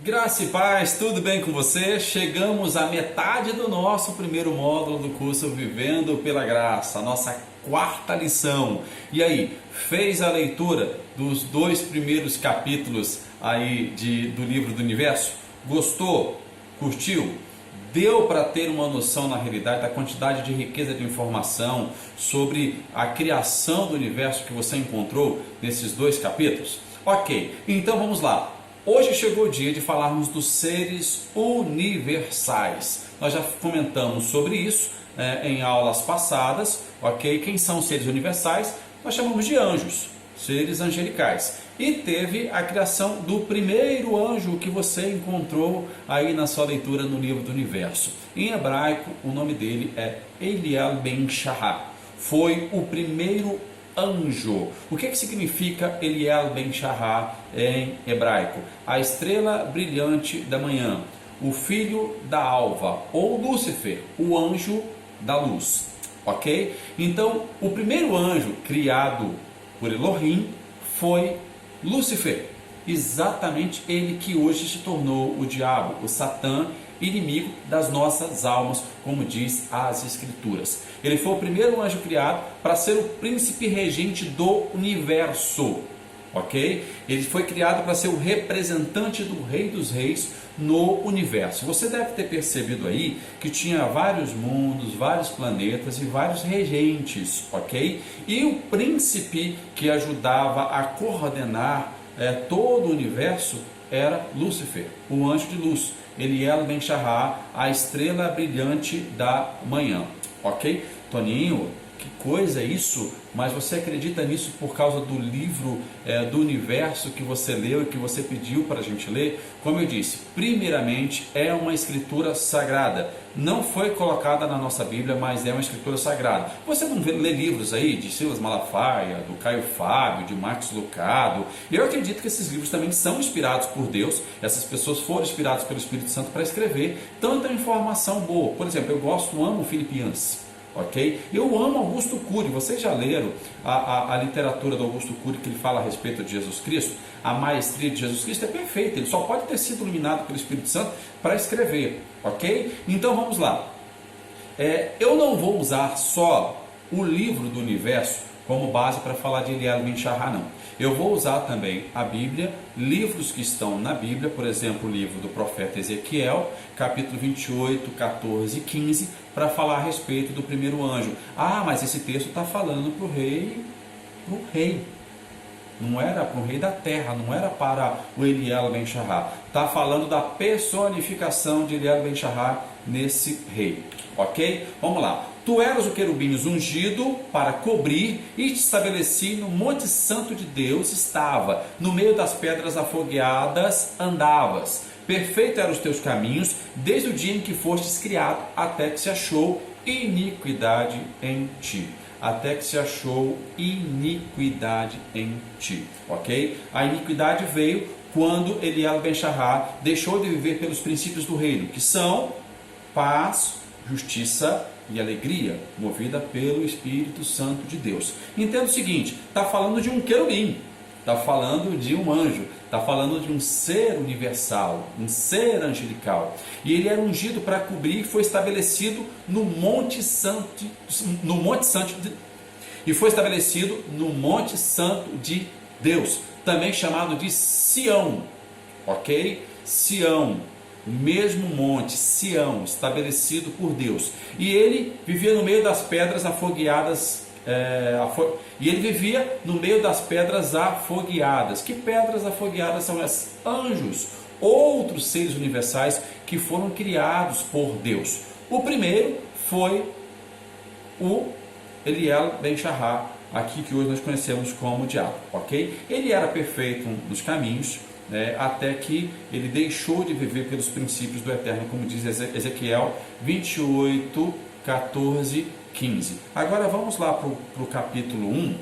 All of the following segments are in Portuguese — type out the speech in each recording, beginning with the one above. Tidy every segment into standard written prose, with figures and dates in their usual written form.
Graça e paz, tudo bem com você? Chegamos à metade do nosso primeiro módulo do curso Vivendo pela Graça, a nossa quarta lição. E aí, fez a leitura dos dois primeiros capítulos aí do livro do Universo? Gostou? Curtiu? Deu para ter uma noção na realidade da quantidade de riqueza de informação sobre a criação do universo que você encontrou nesses dois capítulos? Ok, então vamos lá. Hoje chegou o dia de falarmos dos seres universais. Nós já comentamos sobre isso em aulas passadas, ok? Quem são os seres universais? Nós chamamos de anjos, seres angelicais. E teve a criação do primeiro anjo que você encontrou aí na sua leitura no livro do Universo. Em hebraico, o nome dele é Eliel Ben Shahar. Foi o primeiro anjo. O que significa Eliel Ben Shahar em hebraico? A estrela brilhante da manhã, o filho da alva, ou Lúcifer, o anjo da luz. Ok? Então, o primeiro anjo criado por Elohim foi Lúcifer, exatamente ele que hoje se tornou o diabo, o Satã, inimigo das nossas almas, como diz as Escrituras. Ele foi o primeiro anjo criado para ser o príncipe regente do universo, ok? Ele foi criado para ser o representante do Rei dos Reis no universo. Você deve ter percebido aí que tinha vários mundos, vários planetas e vários regentes, ok? E o príncipe que ajudava a coordenar todo o universo era Lúcifer, o anjo de luz. Eliel Ben Shahar, a estrela brilhante da manhã, ok? Toninho, que coisa é isso? Mas você acredita nisso por causa do livro do universo que você leu e que você pediu para a gente ler? Como eu disse, primeiramente é uma escritura sagrada. Não foi colocada na nossa Bíblia, mas é uma escritura sagrada. Você não lê livros aí de Silas Malafaia, do Caio Fábio, de Max Lucado? Eu acredito que esses livros também são inspirados por Deus. Essas pessoas foram inspiradas pelo Espírito Santo para escrever tanta informação boa. Por exemplo, eu amo Filipenses. Ok? Eu amo Augusto Cury. Vocês já leram a literatura do Augusto Cury, que ele fala a respeito de Jesus Cristo? A maestria de Jesus Cristo é perfeita. Ele só pode ter sido iluminado pelo Espírito Santo para escrever, ok? Então vamos lá. Eu não vou usar só o livro do universo como base para falar de Eliel Ben Shahar, não. Eu vou usar também a Bíblia, livros que estão na Bíblia, por exemplo, o livro do profeta Ezequiel, capítulo 28, 14 e 15, para falar a respeito do primeiro anjo. Ah, mas esse texto está falando para o rei. Não era para o rei da terra, não era para o Eliel Ben Shahar. Está falando da personificação de Eliel Ben Shahar nesse rei. Ok? Vamos lá. Tu eras o querubins ungido para cobrir e te estabeleci no monte santo de Deus estava. No meio das pedras afogueadas andavas. Perfeito eram os teus caminhos, desde o dia em que fostes criado, até que se achou iniquidade em ti. Até que se achou iniquidade em ti, ok? A iniquidade veio quando Eliel Ben Shahar deixou de viver pelos princípios do reino, que são paz, justiça e alegria, movida pelo Espírito Santo de Deus. Entenda o seguinte, está falando de um querubim, está falando de um anjo, está falando de um ser universal, um ser angelical. E ele era ungido para cobrir e foi estabelecido no Monte Santo, e foi estabelecido no Monte Santo de Deus, também chamado de Sião, ok? Sião, o mesmo monte, Sião, estabelecido por Deus. E ele vivia no meio das pedras afogueadas. E ele vivia no meio das pedras afogueadas. Que pedras afogueadas são essas? Anjos, outros seres universais que foram criados por Deus. O primeiro foi o Eliel Ben Shahar, aqui que hoje nós conhecemos como diabo, ok? Ele era perfeito nos caminhos, até que ele deixou de viver pelos princípios do Eterno, como diz Ezequiel 28, 14, 15. Agora vamos lá para o capítulo 1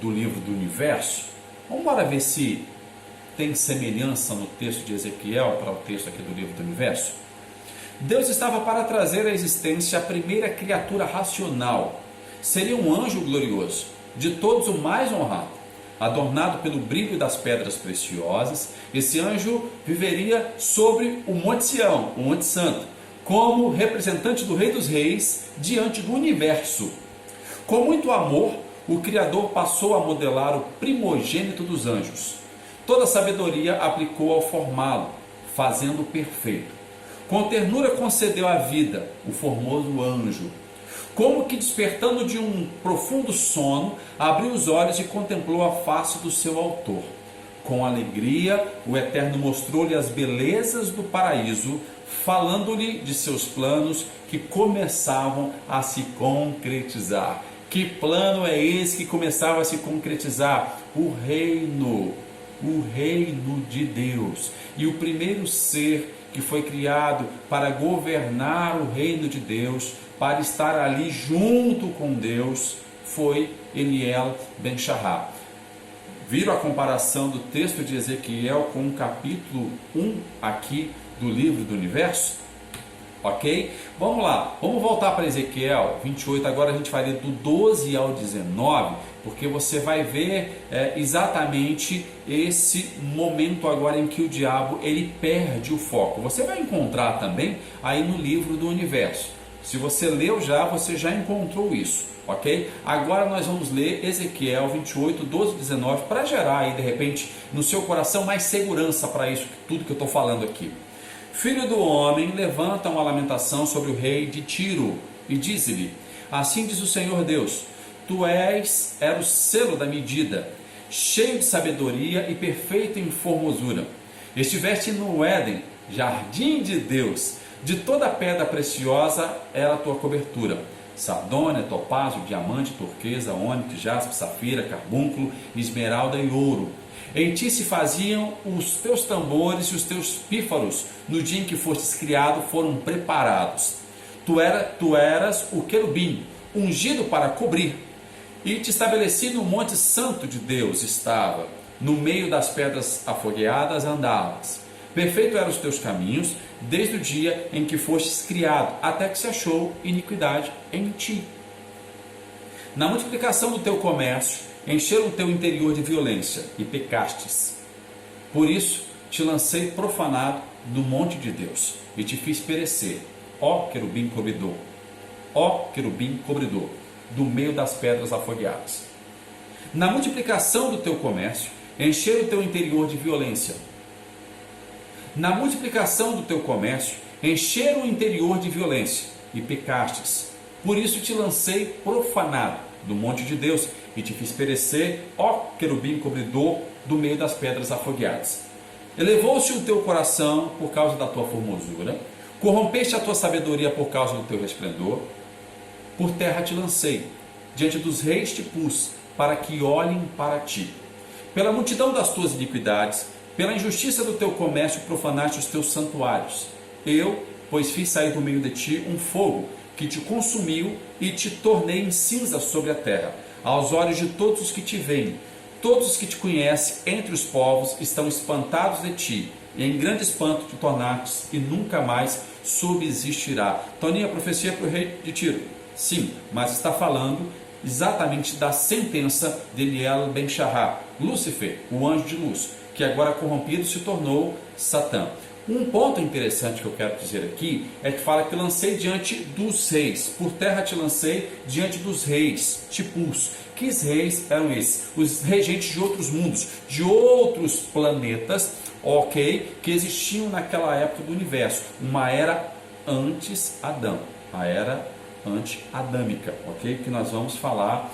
do livro do Universo. Vamos lá ver se tem semelhança no texto de Ezequiel para o texto aqui do livro do Universo. Deus estava para trazer à existência a primeira criatura racional. Seria um anjo glorioso, de todos o mais honrado. adornado pelo brilho das pedras preciosas. Esse anjo viveria sobre o Monte Sião, o Monte Santo, como representante do Rei dos Reis diante do universo. Com muito amor, o Criador passou a modelar o primogênito dos anjos. Toda sabedoria aplicou ao formá-lo, fazendo-o perfeito. Com ternura concedeu a vida, o formoso anjo. Como que despertando de um profundo sono, abriu os olhos e contemplou a face do seu autor. Com alegria, o Eterno mostrou-lhe as belezas do paraíso, falando-lhe de seus planos que começavam a se concretizar. Que plano é esse que começava a se concretizar? O reino de Deus. E o primeiro ser que foi criado para governar o reino de Deus, para estar ali junto com Deus, foi Eliel Ben-Shahar. Viram a comparação do texto de Ezequiel com o capítulo 1 aqui do livro do universo? Ok? Vamos lá, vamos voltar para Ezequiel 28, agora a gente vai ler do 12 ao 19, porque você vai ver exatamente esse momento agora em que o diabo ele perde o foco. Você vai encontrar também aí no livro do universo. Se você leu já, você já encontrou isso, ok? Agora nós vamos ler Ezequiel 28, 12 e 19, para gerar aí de repente no seu coração mais segurança para isso, tudo que eu estou falando aqui. Filho do homem, levanta uma lamentação sobre o rei de Tiro e diz-lhe: assim diz o Senhor Deus, tu era o selo da medida, cheio de sabedoria e perfeito em formosura. Estiveste no Éden, jardim de Deus, de toda pedra preciosa era a tua cobertura. Sardônia, topázio, diamante, turquesa, ônix, jaspe, safira, carbúnculo, esmeralda e ouro. Em ti se faziam os teus tambores e os teus pífaros, no dia em que fostes criado, foram preparados. Tu eras o querubim, ungido para cobrir, e te estabeleci no monte santo de Deus estava, no meio das pedras afogueadas andavas. Perfeito eram os teus caminhos, desde o dia em que fostes criado, até que se achou iniquidade em ti. Na multiplicação do teu comércio, encheram o teu interior de violência e pecastes. Por isso te lancei profanado do monte de Deus e te fiz perecer, ó querubim cobridor, do meio das pedras afogueadas. Na multiplicação do teu comércio, encheram o teu interior de violência. Na multiplicação do teu comércio, encheram o interior de violência e pecastes. Por isso te lancei profanado do monte de Deus e te fiz perecer, ó querubim cobridor, do meio das pedras afogueadas. Elevou-se o teu coração por causa da tua formosura, corrompeste a tua sabedoria por causa do teu resplendor. Por terra te lancei, diante dos reis te pus, para que olhem para ti. Pela multidão das tuas iniquidades, pela injustiça do teu comércio profanaste os teus santuários. Eu, pois fiz sair do meio de ti um fogo, que te consumiu e te tornei em cinza sobre a terra. Aos olhos de todos os que te veem, todos os que te conhecem entre os povos estão espantados de ti, e em grande espanto te tornastes, e nunca mais subsistirá. Toninho, a profecia para o rei de Tiro? Sim, mas está falando exatamente da sentença de Eliel Ben-Shahar, Lúcifer, o anjo de luz, que agora corrompido se tornou Satã. Um ponto interessante que eu quero dizer aqui é que fala que lancei diante dos reis, por terra te lancei diante dos reis, te pus. Que reis eram esses? Os regentes de outros mundos, de outros planetas, ok, que existiam naquela época do universo, uma era antes Adão, a era anti-adâmica, ok? Que nós vamos falar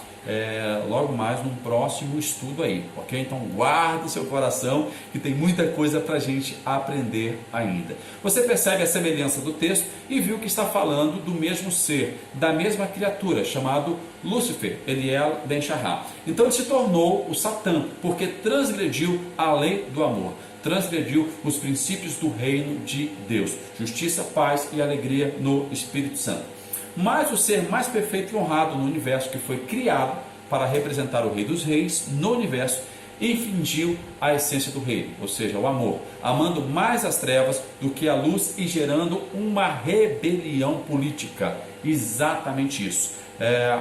logo mais num próximo estudo aí, ok? Então guarda o seu coração que tem muita coisa para a gente aprender ainda. Você percebe a semelhança do texto e viu que está falando do mesmo ser, da mesma criatura, chamado Lúcifer, Eliel Ben-Shahar. Então ele se tornou o Satã, porque transgrediu a lei do amor, transgrediu os princípios do reino de Deus, justiça, paz e alegria no Espírito Santo. Mas o ser mais perfeito e honrado no universo, que foi criado para representar o Rei dos Reis no universo, infringiu a essência do reino, ou seja, o amor, amando mais as trevas do que a luz e gerando uma rebelião política. Exatamente isso.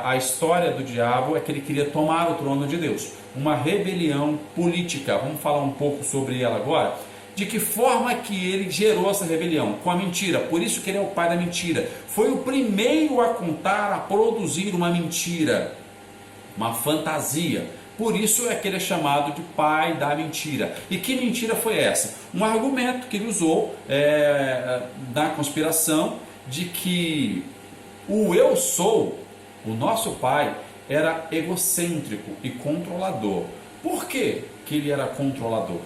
A história do diabo é que ele queria tomar o trono de Deus. uma rebelião política. Vamos falar um pouco sobre ela agora. De que forma que ele gerou essa rebelião? Com a mentira. Por isso que ele é o pai da mentira. Foi o primeiro a contar, a produzir uma mentira, uma fantasia. Por isso é que ele é chamado de pai da mentira. E que mentira foi essa? Um argumento que ele usou na conspiração de que o eu sou, o nosso pai, era egocêntrico e controlador. Por que que ele era controlador?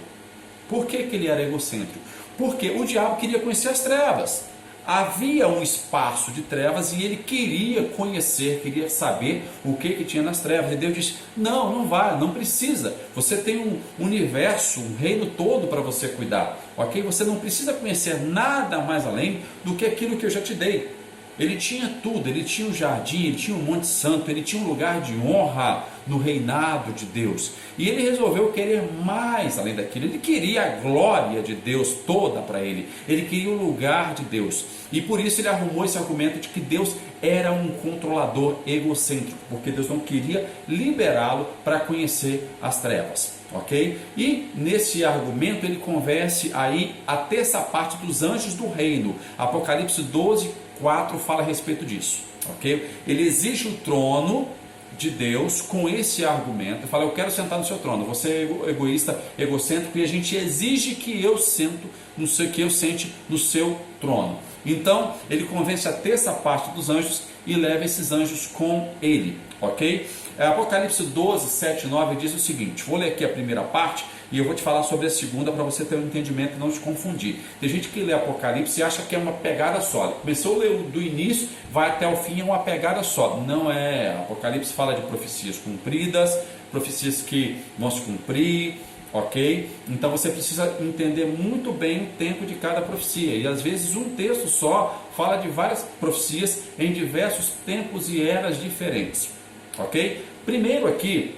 Por que que ele era egocêntrico? Porque o diabo queria conhecer as trevas. Havia um espaço de trevas e ele queria conhecer, queria saber o que tinha nas trevas. E Deus disse, não vai, não precisa. Você tem um universo, um reino todo para você cuidar. Ok? Você não precisa conhecer nada mais além do que aquilo que eu já te dei. Ele tinha tudo, ele tinha um jardim, ele tinha um monte santo, ele tinha um lugar de honra no reinado de Deus. E ele resolveu querer mais além daquilo. Ele queria a glória de Deus toda para ele. Ele queria o lugar de Deus. E por isso ele arrumou esse argumento de que Deus era um controlador egocêntrico, porque Deus não queria liberá-lo para conhecer as trevas. Ok? E nesse argumento ele converse aí a terça parte dos anjos do reino. Apocalipse 12:4 fala a respeito disso. Ok? Ele exige o trono de Deus com esse argumento. Ele fala, eu quero sentar no seu trono. Você é egoísta, egocêntrico, e a gente exige que eu sente no seu trono. Então ele convence a terça parte dos anjos e leva esses anjos com ele. Ok? Apocalipse 12:7-9 diz o seguinte, vou ler aqui a primeira parte e eu vou te falar sobre a segunda para você ter um entendimento e não se confundir. Tem gente que lê Apocalipse e acha que é uma pegada só. Começou a ler do início, vai até o fim, é uma pegada só. Não é. Apocalipse fala de profecias cumpridas, profecias que vão se cumprir, ok? Então você precisa entender muito bem o tempo de cada profecia. E às vezes um texto só fala de várias profecias em diversos tempos e eras diferentes. Ok? Primeiro aqui,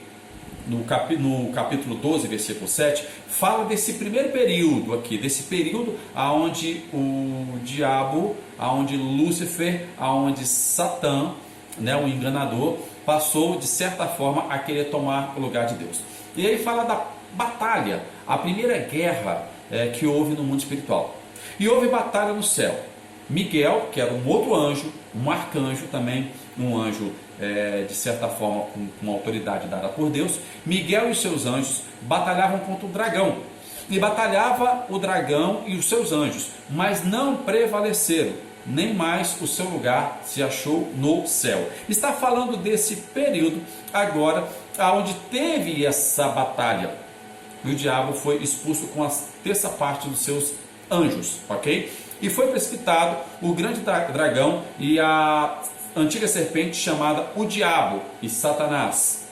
no capítulo 12, versículo 7, fala desse primeiro período aqui, desse período aonde o diabo, aonde Lúcifer, aonde Satã, né, o enganador, passou de certa forma a querer tomar o lugar de Deus. E aí fala da batalha, a primeira guerra que houve no mundo espiritual. E houve batalha no céu. Miguel, que era um outro anjo, um arcanjo também, um anjo de certa forma com uma autoridade dada por Deus, Miguel e seus anjos batalhavam contra o dragão. E batalhava o dragão e os seus anjos, mas não prevaleceram, nem mais o seu lugar se achou no céu. Está falando desse período agora, onde teve essa batalha. E o diabo foi expulso com a terça parte dos seus anjos, ok? E foi precipitado o grande dragão e a antiga serpente chamada o Diabo e Satanás.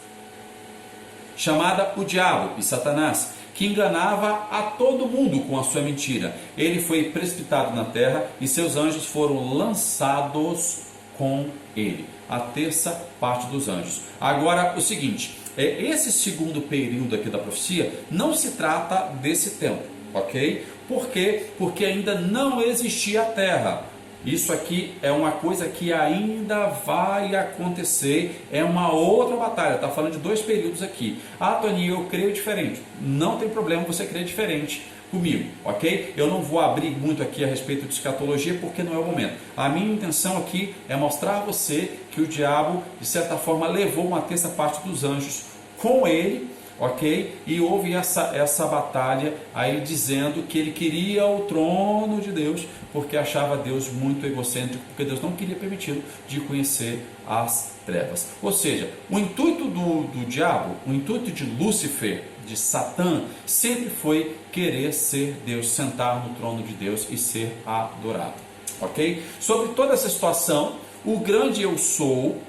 Que enganava a todo mundo com a sua mentira. Ele foi precipitado na terra e seus anjos foram lançados com ele. A terça parte dos anjos. Agora o seguinte, esse segundo período aqui da profecia não se trata desse tempo, ok? Por quê? Porque ainda não existia a terra. Isso aqui é uma coisa que ainda vai acontecer, é uma outra batalha. Está falando de dois períodos aqui. Ah, Toninho, eu creio diferente. Não tem problema você crer diferente comigo, ok? Eu não vou abrir muito aqui a respeito de escatologia porque não é o momento. A minha intenção aqui é mostrar a você que o diabo, de certa forma, levou uma terça parte dos anjos com ele, ok? E houve essa batalha aí dizendo que ele queria o trono de Deus porque achava Deus muito egocêntrico, porque Deus não queria permiti-lo de conhecer as trevas. Ou seja, o intuito do diabo, o intuito de Lúcifer, de Satã, sempre foi querer ser Deus, sentar no trono de Deus e ser adorado, ok? Sobre toda essa situação, o grande eu sou,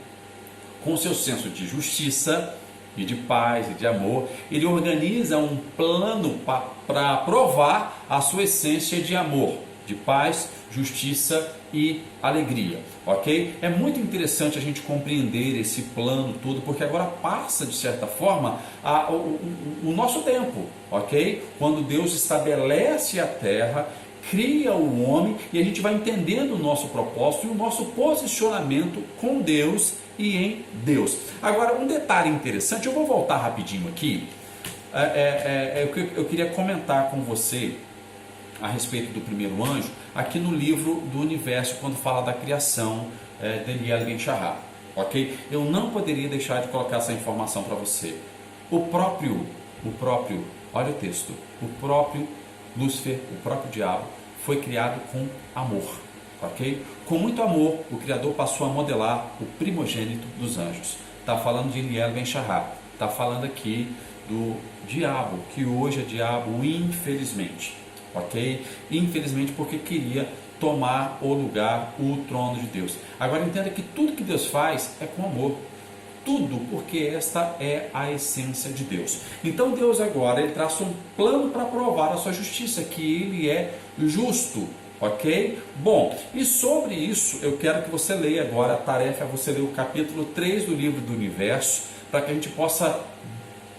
com seu senso de justiça e de paz e de amor, ele organiza um plano para provar a sua essência de amor, de paz, justiça e alegria, ok? É muito interessante a gente compreender esse plano todo, porque agora passa, de certa forma, o nosso tempo, ok? Quando Deus estabelece a terra, cria o homem e a gente vai entendendo o nosso propósito e o nosso posicionamento com Deus e em Deus. Agora, um detalhe interessante, eu vou voltar rapidinho aqui. Eu queria comentar com você a respeito do primeiro anjo, aqui no livro do Universo, quando fala da criação de Eliel Ben Shahar, ok? Eu não poderia deixar de colocar essa informação para você. O próprio, olha o texto, o próprio Lúcifer, o próprio diabo, foi criado com amor, ok? Com muito amor, o Criador passou a modelar o primogênito dos anjos. Está falando de Eliel Ben Shahar, está falando aqui do diabo, que hoje é diabo, infelizmente, ok? Infelizmente, porque queria tomar o lugar, o trono de Deus. Agora entenda que tudo que Deus faz é com amor. Tudo, porque esta é a essência de Deus. Então Deus agora ele traça um plano para provar a sua justiça, que ele é justo, ok? Bom, e sobre isso eu quero que você leia agora, a tarefa é você ler o capítulo 3 do livro do Universo, para que a gente possa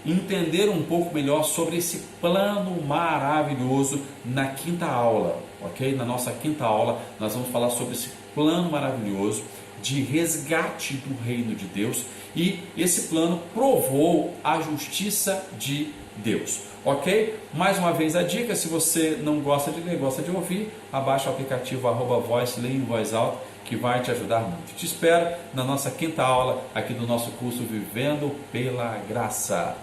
entender um pouco melhor sobre esse plano maravilhoso na quinta aula, ok? Na nossa quinta aula nós vamos falar sobre esse plano maravilhoso de resgate do reino de Deus, e esse plano provou a justiça de Deus, ok? Mais uma vez a dica, se você não gosta de ler, gosta de ouvir, abaixa o aplicativo @voice, leia em voz alta, que vai te ajudar muito. Te espero na nossa quinta aula aqui do nosso curso Vivendo pela Graça.